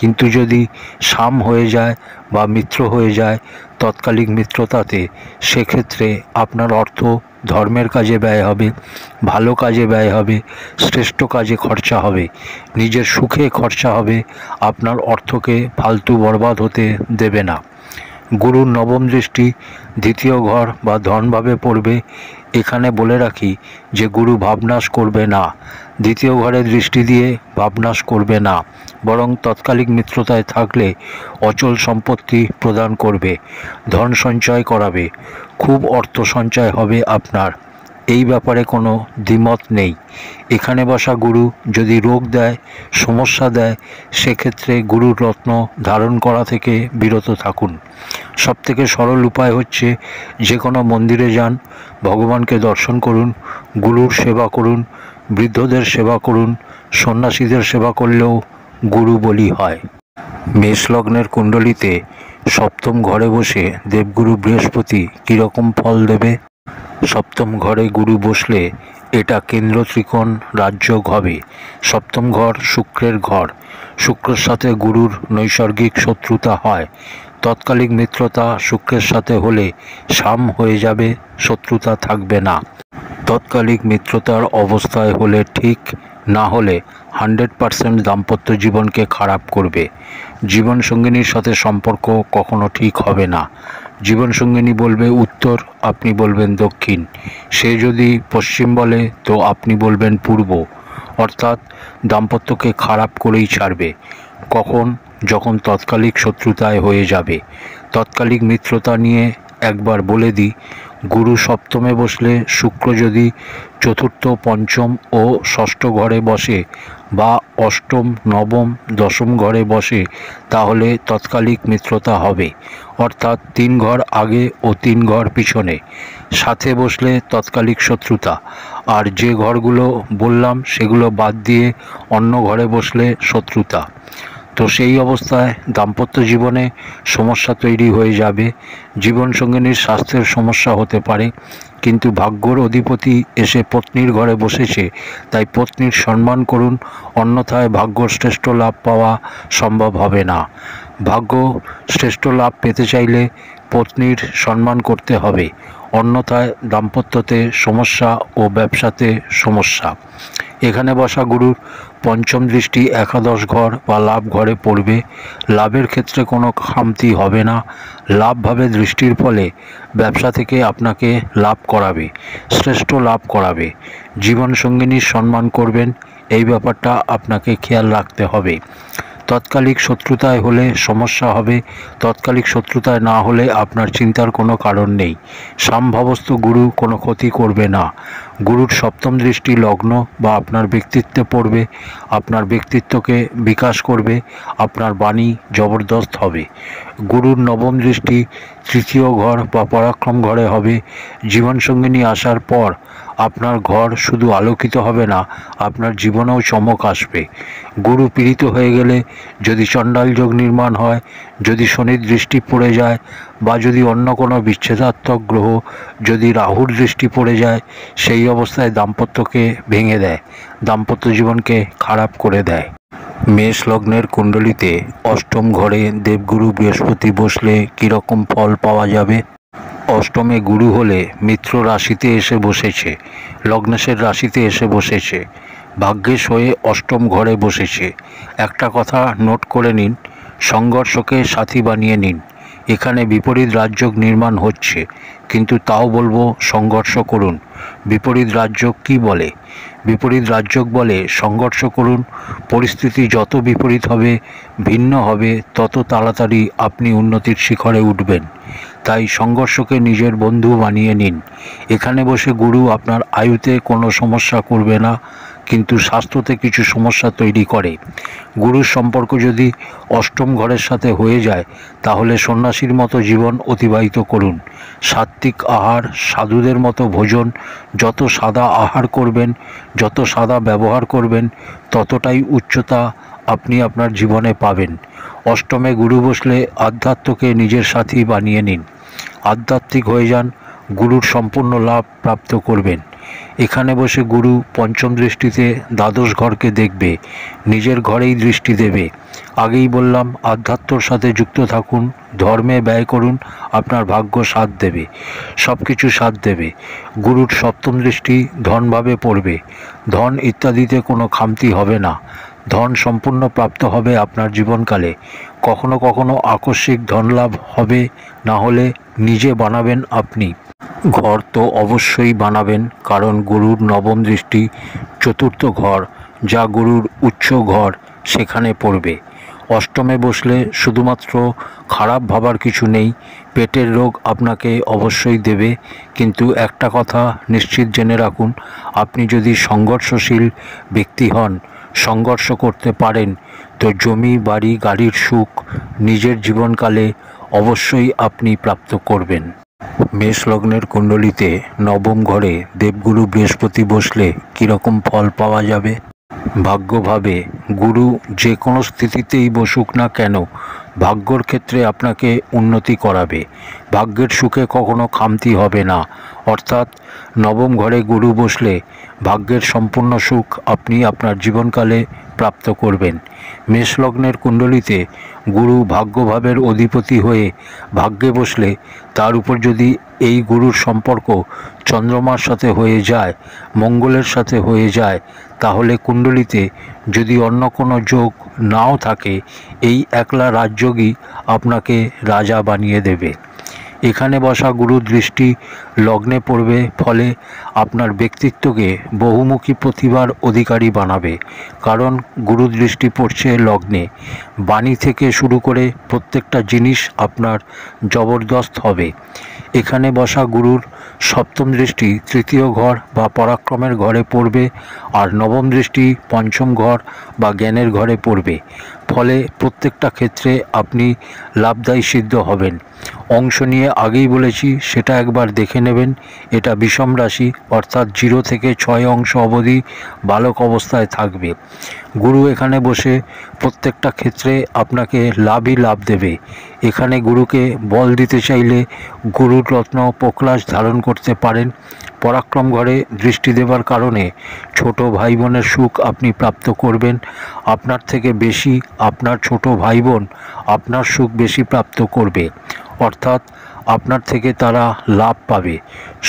কিন্তু যদি সাম হয়ে যায় বা মিত্র হয়ে যায় তৎকালিক মিত্রতাতে, সেক্ষেত্রে আপনার অর্থ ধর্মের কাজে ব্যয় হবে, ভালো কাজে ব্যয় হবে, শ্রেষ্ঠ কাজে খরচা হবে, নিজের সুখে খরচা হবে। আপনার অর্থকে ফালতু বরবাদ হতে দেবে না। গুরুর নবম দৃষ্টি দ্বিতীয় ঘর বা ধনভাবে পড়বে। এখানে বলে রাখি যে গুরু ভাবনাশ করবে না, দ্বিতীয় ঘরে দৃষ্টি দিয়ে ভাবনাশ করবে না, বরং তৎকালিক মিত্রতায় থাকলে অচল সম্পত্তি প্রদান করবে, ধন সঞ্চয় করাবে, খুব অর্থ সঞ্চয় হবে আপনার। এই ব্যাপারে কোনো দ্বিমত নেই। এখানে বসা গুরু যদি রোগ দেয়, সমস্যা দেয়, সেক্ষেত্রে গুরুর রত্ন ধারণ করা থেকে বিরত থাকুন। সবথেকে সরল উপায় হচ্ছে যে কোনো মন্দিরে যান, ভগবানকে দর্শন করুন, গুরুর সেবা করুন, বৃদ্ধদের সেবা করুন, সন্ন্যাসীদের সেবা করলেও গুরু বলি হয়। মেষ লগ্নের কুণ্ডলিতে সপ্তম ঘরে বসে দেবগুরু বৃহস্পতি কীরকম ফল দেবে? সপ্তম ঘরে গুরু বসলে এটা কেন্দ্র ত্রিকোণ রাজযোগ হবে। সপ্তম ঘর শুক্রের ঘর। শুক্রের সাথে গুরুর নৈসর্গিক শত্রুতা হয়। তৎকালিক মিত্রতা শুক্রের সাথে হলে সাম হয়ে যাবে, শত্রুতা থাকবে না। তৎকালিক মিত্রতার অবস্থায় হলে ঠিক, না হলে 100% দাম্পত্য জীবনকে খারাপ করবে। জীবনসঙ্গিনীর সাথে সম্পর্ক কখনো ঠিক হবে না। জীবনসঙ্গিনী বলবে উত্তর, আপনি বলবেন দক্ষিণ। সে যদি পশ্চিম বলে তো আপনি বলবেন পূর্ব। অর্থাৎ দাম্পত্যকে খারাপ করেই ছাড়বে। কখন? যখন তৎকালিক শত্রুতায় হয়ে যাবে। তৎকালিক মিত্রতা নিয়ে একবার বলে দিই, গুরু সপ্তমে বসলে শুক্র যদি চতুর্থ, পঞ্চম ও ষষ্ঠ ঘরে বসে বা অষ্টম, নবম, দশম ঘরে বসে, তাহলে তৎকালিক মিত্রতা হবে। অর্থাৎ 3 ঘর আগে ও 3 ঘর পিছনে। সাথে বসলে তৎকালিক শত্রুতা। আর যে ঘরগুলো বললাম সেগুলো বাদ দিয়ে অন্য ঘরে বসলে শত্রুতা। তো সেই অবস্থায় দাম্পত্য জীবনে সমস্যা তৈরি হয়ে যাবে। জীবনসঙ্গিনীর স্বাস্থ্যের সমস্যা হতে পারে, কিন্তু ভাগ্যর অধিপতি এসে পত্নীর ঘরে বসেছে, তাই পত্নীর সম্মান করুন, অন্যথায় ভাগ্য শ্রেষ্ঠ লাভ পাওয়া সম্ভব হবে না। ভাগ্য শ্রেষ্ঠ লাভ পেতে চাইলে পত্নীর সম্মান করতে হবে, অন্যথায় দাম্পত্যতে সমস্যা ও ব্যবসাতে সমস্যা। এখানে বসা গুরুর পঞ্চম দৃষ্টি একাদশ ঘর বা লাভ ঘরে পড়বে। লাভের ক্ষেত্রে কোনো খামতি হবে না। লাভভাবে দৃষ্টির ফলে ব্যবসা থেকে আপনাকে লাভ করাবে, শ্রেষ্ঠ লাভ করাবে। জীবনসঙ্গিনীর সম্মান করবেন, এই ব্যাপারটা আপনাকে খেয়াল রাখতে হবে। তৎকালিক শত্রুতায় হলে সমস্যা হবে, তৎকালিক শত্রুতায় না হলে আপনার চিন্তার কোনো কারণ নেই। সামভাবস্থ গুরু কোনো ক্ষতি করবে না। গুরুর সপ্তম দৃষ্টি লগ্ন বা আপনার ব্যক্তিত্বে পড়বে, আপনার ব্যক্তিত্বকে বিকাশ করবে, আপনার বাণী জবরদস্ত হবে। গুরুর নবম দৃষ্টি তৃতীয় ঘর বা পরাক্রম ঘরে হবে। জীবনসঙ্গিনী আসার পর আপনার ঘর শুধু আলোকিত হবে না, আপনার জীবনেও চমক আসবে। গুরু পীড়িত হয়ে গেলে যদি চণ্ডাল যোগ নির্মাণ হয়, যদি শনির দৃষ্টি পড়ে যায়, বা যদি অন্য কোনো বিচ্ছেদাত্মক গ্রহ, যদি রাহুর দৃষ্টি পড়ে যায়, সেই অবস্থায় দাম্পত্যকে ভেঙে দেয়, দাম্পত্য জীবনকে খারাপ করে দেয়। মেষ লগ্নের কুণ্ডলিতে অষ্টম ঘরে দেবগুরু বৃহস্পতি বসলে কীরকম ফল পাওয়া যাবে? অষ্টমে গুরু হলে মিত্র রাশিতে এসে বসেছে, লগ্নেশের রাশিতে এসে বসেছে, ভাগ্যেশ হয়ে অষ্টম ঘরে বসেছে। একটা কথা নোট করে নিন, সংঘর্ষকে সাথী বানিয়ে নিন। এখানে বিপরীত রাজযোগ নির্মাণ হচ্ছে, কিন্তু তাও বলবো সংঘর্ষ করুন। বিপরীত রাজযোগ কী বলে? বিপরীত রাজযোগ বলে সংঘর্ষ করুন। পরিস্থিতি যত বিপরীত হবে, ভিন্ন হবে, তত তাড়াতাড়ি আপনি উন্নতির শিখরে উঠবেন। তাই সংঘর্ষকে নিজের বন্ধু বানিয়ে নিন। এখানে বসে গুরু আপনার আয়ুতে কোনো সমস্যা করবে না, কিন্তু স্বাস্থ্যতে কিছু সমস্যা তৈরি করে। গুরুর সম্পর্ক যদি অষ্টম ঘরের সাথে হয়ে যায়, তাহলে সন্ন্যাসীর মতো জীবন অতিবাহিত করুন। সাত্ত্বিক আহার, সাধুদের মতো ভোজন। যত সাদা আহার করবেন, যত সাদা ব্যবহার করবেন, ততটাই উচ্চতা আপনি আপনার জীবনে পাবেন। অষ্টমে গুরু বসলে আধ্যাত্মকে নিজের সাথী বানিয়ে নিন। আধ্যাত্মিক হয়ে যান, গুরুর সম্পূর্ণ লাভ প্রাপ্ত করবেন। এখানে বসে গুরু পঞ্চম দৃষ্টিতে দ্বাদশ ঘরকে দেখবে, নিজের ঘরেই দৃষ্টি দেবে। আগেই বললাম, আধ্যাত্মর সাথে যুক্ত থাকুন, ধর্মে ব্যয় করুন, আপনার ভাগ্য সাথ দেবে, সব কিছু সাথ দেবে। গুরুর সপ্তম দৃষ্টি ধনভাবে পড়বে, ধন ইত্যাদিতে কোনো খামতি হবে না। ধন সম্পূর্ণ প্রাপ্ত হবে আপনার জীবনকালে। কখনো কখনো আকস্মিক ধনলাভ হবে, না হলে নিজে বানাবেন আপনি। ঘর তো অবশ্যই বানাবেন, কারণ গুরুর নবম দৃষ্টি চতুর্থ ঘর, যা গুরুর উচ্চ ঘর, সেখানে পড়বে। অষ্টমে বসলে শুধুমাত্র খারাপ ভাবার কিছু নেই, পেটের রোগ আপনাকে অবশ্যই দেবে। কিন্তু একটা কথা নিশ্চিত জেনে রাখুন, আপনি যদি সংঘর্ষশীল ব্যক্তি হন, সংঘর্ষ করতে পারেন, তো জমি বাড়ি গাড়ির সুখ নিজের জীবনকালে অবশ্যই আপনি প্রাপ্ত করবেন। মেষ লগ্নের কুণ্ডলিতে নবম ঘরে দেবগুরু বৃহস্পতি বসলে কীরকম ফল পাওয়া যাবে? ভাগ্যভাবে গুরু যে কোনো স্থিতিতেই বসুক না কেন, ভাগ্যর ক্ষেত্রে আপনাকে উন্নতি করাবে। ভাগ্যের সুখে কখনো খামতি হবে না। অর্থাৎ নবম ঘরে গুরু বসলে ভাগ্যের সম্পূর্ণ সুখ আপনি আপনার জীবনকালে প্রাপ্ত করবেন। মেষ লগ্নের কুণ্ডলিতে গুরু ভাগ্যভাবের অধিপতি হয়ে ভাগ্যে বসলে, তার উপর যদি এই গুরুর সম্পর্ক চন্দ্রমার সাথে হয়ে যায়, মঙ্গলের সাথে হয়ে যায়, তাহলে কুণ্ডলিতে যদি অন্য কোনো যোগ নাও থাকে, এই একলা রাজযোগই আপনাকে রাজা বানিয়ে দেবে। এখানে বসা গুরুর দৃষ্টি লগ্নে পড়বে, ফলে আপনার ব্যক্তিত্বকে বহুমুখী প্রতিভার অধিকারী বানাবে। কারণ গুরু দৃষ্টি পড়ছে লগ্নে, বাণী থেকে শুরু করে প্রত্যেকটা জিনিস আপনার জবরদস্ত হবে। এখানে বসা গুরুর সপ্তম দৃষ্টি তৃতীয় ঘর বা পরাক্রমের ঘরে পড়বে, আর নবম দৃষ্টি পঞ্চম ঘর বা জ্ঞানের ঘরে পড়বে। ফলে প্রত্যেকটা ক্ষেত্রে আপনি লাভদায়ী সিদ্ধ হবেন। অংশ নিয়ে আগেই বলেছি, সেটা একবার দেখে নেবেন। এটা বিষম রাশি, অর্থাৎ 0 থেকে 6 অংশ অবধি বালক অবস্থায় থাকবে। গুরু এখানে বসে প্রত্যেকটা ক্ষেত্রে আপনাকে লাভই লাভ দেবে। এখানে গুরুকে বল দিতে চাইলে গুরুর রত্ন পোকলাশ ধারণ করতে পারেন। পরাক্রম ঘরে দৃষ্টি দেবার কারণে ছোট ভাই বোনের সুখ আপনি প্রাপ্ত করবেন। আপনার থেকে বেশি আপনার ছোট ভাই বোন আপনার সুখ বেশি প্রাপ্ত করবে, অর্থাৎ আপনার থেকে তারা লাভ পাবে।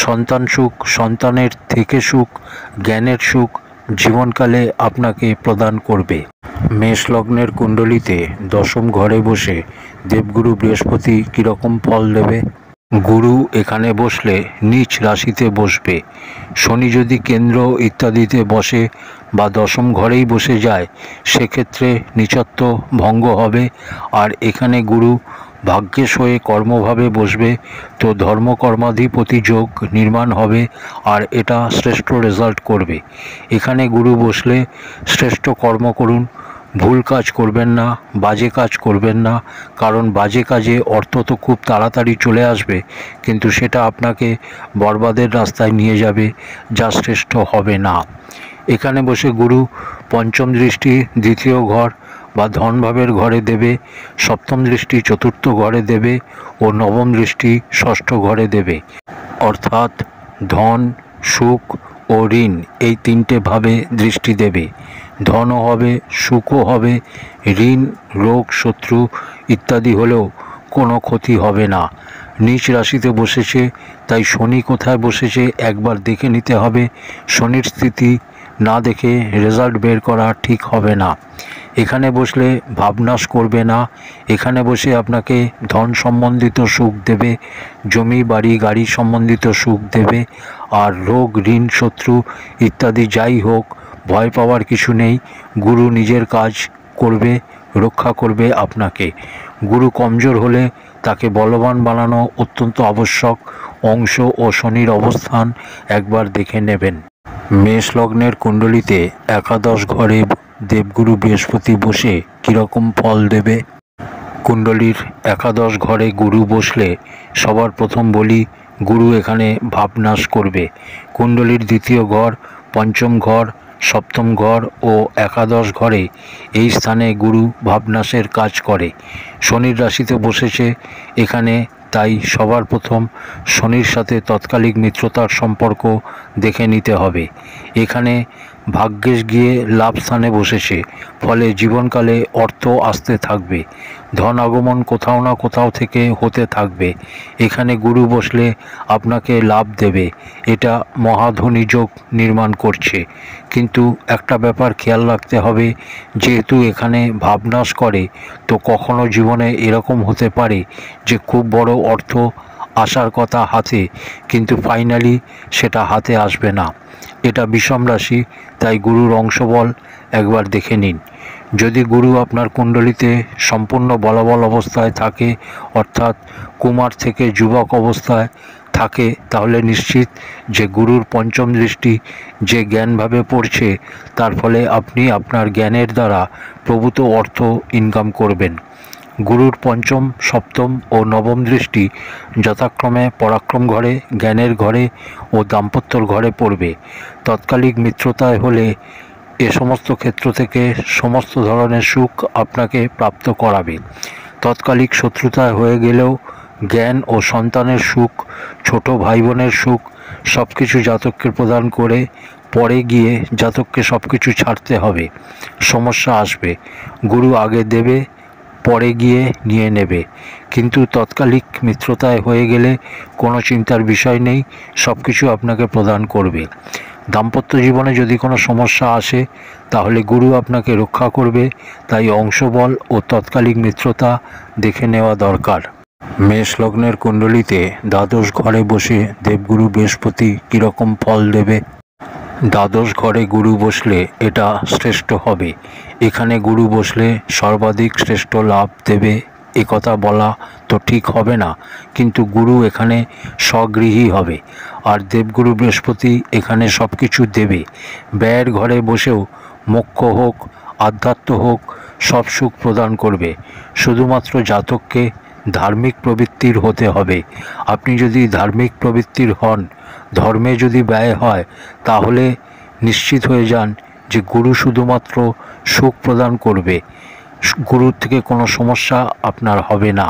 সন্তান সুখ, সন্তানের থেকে সুখ, জ্ঞানের সুখ জীবনকালে আপনাকে প্রদান করবে। মেষ লগ্নের কুণ্ডলিতে দশম ঘরে বসে দেবগুরু বৃহস্পতি কীরকম ফল দেবে? গুরু এখানে বসলে নীচ রাশিতে বসবে। শনি যদি কেন্দ্র ইত্যাদিতে বসে বা দশম ঘরেই বসে যায়, সেক্ষেত্রে নীচত্ব ভঙ্গ হবে। আর এখানে গুরু ভাগ্যেশ হয়ে কর্মভাবে বসবে, তো ধর্মকর্মাধিপতি যোগ নির্মাণ হবে, আর এটা শ্রেষ্ঠ রেজাল্ট করবে। এখানে গুরু বসলে শ্রেষ্ঠ কর্ম করুন, ভুল কাজ করবেন না, বাজে কাজ করবেন না। কারণ বাজে কাজে অর্থ তো খুব তাড়াতাড়ি চলে আসবে, কিন্তু সেটা আপনাকে বরবাদের রাস্তায় নিয়ে যাবে, যা শ্রেষ্ঠ হবে না। এখানে বসে গুরু পঞ্চম দৃষ্টি দ্বিতীয় ঘর বা ধনভাবের ঘরে দেবে, সপ্তম দৃষ্টি চতুর্থ ঘরে দেবে ও নবম দৃষ্টি ষষ্ঠ ঘরে দেবে। অর্থাৎ ধন, সুখ ও ঋণ এই তিনটে ভাবে দৃষ্টি দেবে। ধনও হবে, সুখও হবে, ঋণ, রোগ, শত্রু ইত্যাদি হলেও কোনো ক্ষতি হবে না। নীচ রাশিতে বসেছে, তাই শনি কোথায় বসেছে একবার দেখে নিতে হবে। শনির স্থিতি না দেখে রেজাল্ট বের করা ঠিক হবে না। এখানে বসলে ভাবনাশ করবে না। এখানে বসে আপনাকে ধন সম্বন্ধিত সুখ দেবে, জমি বাড়ি গাড়ি সম্বন্ধিত সুখ দেবে। আর রোগ, ঋণ, শত্রু ইত্যাদি যাই হোক, ভয় পাওয়ার কিছু নেই। গুরু নিজের কাজ করবে, রক্ষা করবে আপনাকে। গুরু কমজোর হলে তাকে বলবান বানানো অত্যন্ত আবশ্যক। অংশ ও শনির অবস্থান একবার দেখে নেবেন। মেষ লগ্নের কুণ্ডলিতে একাদশ ঘরে দেবগুরু বৃহস্পতি বসে কীরকম ফল দেবে? কুণ্ডলীর একাদশ ঘরে গুরু বসলে সবার প্রথম বলি, গুরু এখানে ভাবনাশ করবে। কুণ্ডলীর দ্বিতীয় ঘর, পঞ্চম ঘর, সপ্তম ঘর ও একাদশ ঘরে এই স্থানে গুরু ভাবনাশের কাজ করে। শনির রাশিতে বসেছে এখানে, তাই সবার প্রথম শনির সাথে তৎকালিক মিত্রতার সম্পর্ক দেখে নিতে হবে। এখানে ভাগ্যেশ গিয়ে লাভ স্থানে বসেছে, ফলে জীবনকালে অর্থ আসতে থাকবে, ধন আগমন কোথাও না কোথাও থেকে হতে থাকবে। এখানে গুরু বসলে আপনাকে লাভ দেবে, এটা মহাধনী যোগ নির্মাণ করছে। কিন্তু একটা ব্যাপার খেয়াল রাখতে হবে, যেহেতু এখানে ভাবনাশ করে, তো কখনো জীবনে এরকম হতে পারে যে খুব বড় অর্থ আসার কথা হাতে, কিন্তু ফাইনালি সেটা হাতে আসবে না। এটা বিষম রাশি, তাই গুরুর অংশবল একবার দেখে নিন। যদি গুরু আপনার কুণ্ডলিতে সম্পূর্ণ বলবৎ অবস্থায় থাকে, অর্থাৎ কুমার থেকে যুবক অবস্থায় থাকে, তাহলে নিশ্চিত যে গুরুর পঞ্চম দৃষ্টি যে জ্ঞানভাবে পড়ছে, তার ফলে আপনি আপনার জ্ঞানের দ্বারা প্রভূত অর্থ ইনকাম করবেন। গুরুর পঞ্চম, সপ্তম ও নবম দৃষ্টি যথাক্রমে পরাক্রম ঘরে, জ্ঞানের ঘরে ও দাম্পত্যর ঘরে পড়বে। তৎকালিক মিত্রতায় হলে এ সমস্ত ক্ষেত্র থেকে সমস্ত ধরনের সুখ আপনাকে প্রাপ্ত করাবে। তৎকালিক শত্রুতায় হয়ে গেলেও জ্ঞান ও সন্তানের সুখ, ছোট ভাই বোনের সুখ সব কিছু জাতককে প্রদান করে পরে গিয়ে জাতককে সব কিছু ছাড়তে হবে। সমস্যা আসবে, গুরু আগে দেবে, পরে গিয়ে নিয়ে নেবে। কিন্তু তৎকালিক মিত্রতায় হয়ে গেলে কোনো চিন্তার বিষয় নেই, সব কিছু আপনাকে প্রদান করবে। দাম্পত্য জীবনে যদি কোনো সমস্যা আসে, তাহলে গুরু আপনাকে রক্ষা করবে। তাই অংশবল ও তৎকালিক মিত্রতা দেখে নেওয়া দরকার। মেষ লগ্নের কুণ্ডলিতে দ্বাদশ ঘরে বসে দেবগুরু বৃহস্পতি কীরকম ফল দেবে? দ্বাদশ ঘরে গুরু বসলে এটা শ্রেষ্ঠ হবে। এখানে গুরু বসলে সর্বাধিক শ্রেষ্ঠ লাভ দেবে একথা বলা তো ঠিক হবে না, কিন্তু গুরু এখানে স্বগৃহী হবে। আর দেবগুরু বৃহস্পতি এখানে সব কিছু দেবে। ব্যয়ের ঘরে বসেও মোক্ষ হোক, আধ্যাত্ম হোক, সব সুখ প্রদান করবে। শুধুমাত্র জাতককে ধার্মিক প্রবৃত্তির হতে হবে। আপনি যদি ধার্মিক প্রবৃত্তির হন, ধর্মে যদি ব্যয় হয়, তাহলে নিশ্চিত হয়ে যান যে গুরু শুধুমাত্র সুখ প্রদান করবে। গুরুর থেকে কোনো সমস্যা আপনার হবে না,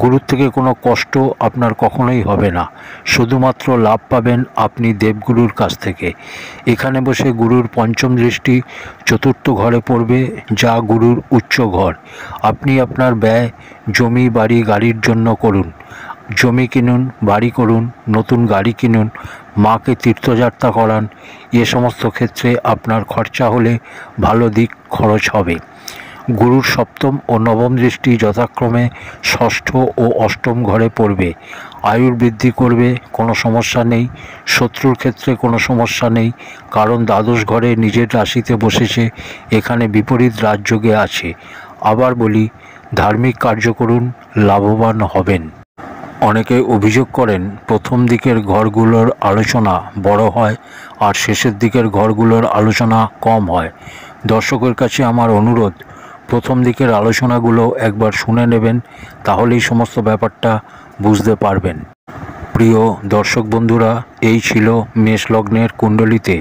গুরুর থেকে কোনো কষ্ট আপনার কখনোই হবে না। শুধুমাত্র লাভ পাবেন আপনি দেবগুরুর কাছ থেকে। এখানে বসে গুরুর পঞ্চম দৃষ্টি চতুর্থ ঘরে পড়বে, যা গুরুর উচ্চ ঘর। আপনি আপনার ব্যয় জমি, বাড়ি, গাড়ির জন্য করুন। জমি কিনুন, বাড়ি করুন, নতুন গাড়ি কিনুন, মাকে তীর্থযাত্রা করান। এ সমস্ত ক্ষেত্রে আপনার খরচা হলে ভালো দিক খরচ হবে। গুরুর সপ্তম ও নবম দৃষ্টি যথাক্রমে ষষ্ঠ ও অষ্টম ঘরে পড়বে। আয়ুর বৃদ্ধি করবে, কোনো সমস্যা নেই। শত্রুর ক্ষেত্রে কোনো সমস্যা নেই, কারণ দ্বাদশ ঘরে নিজের রাশিতে বসেছে, এখানে বিপরীত রাজযোগে আছে। আবার বলি, ধার্মিক কার্য করুন, লাভবান হবেন। অনেকে অভিযোগ করেন প্রথম দিকের ঘরগুলোর আলোচনা বড় হয় আর শেষের দিকের ঘরগুলোর আলোচনা কম হয়। দর্শকের কাছে আমার অনুরোধ, প্রথম দিকের আলোচনাগুলো একবার শুনে নেবেন, তাহলেই সমস্ত ব্যাপারটা বুঝতে পারবেন। প্রিয় দর্শক বন্ধুরা, এই ছিল মেষ লগ্নের কুণ্ডলিতে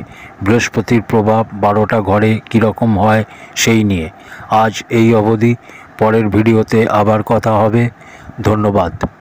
বৃহস্পতির প্রভাব 12টা ঘরে কীরকম হয় সেই নিয়ে। আজ এই অবধি, পরের ভিডিওতে আবার কথা হবে। ধন্যবাদ।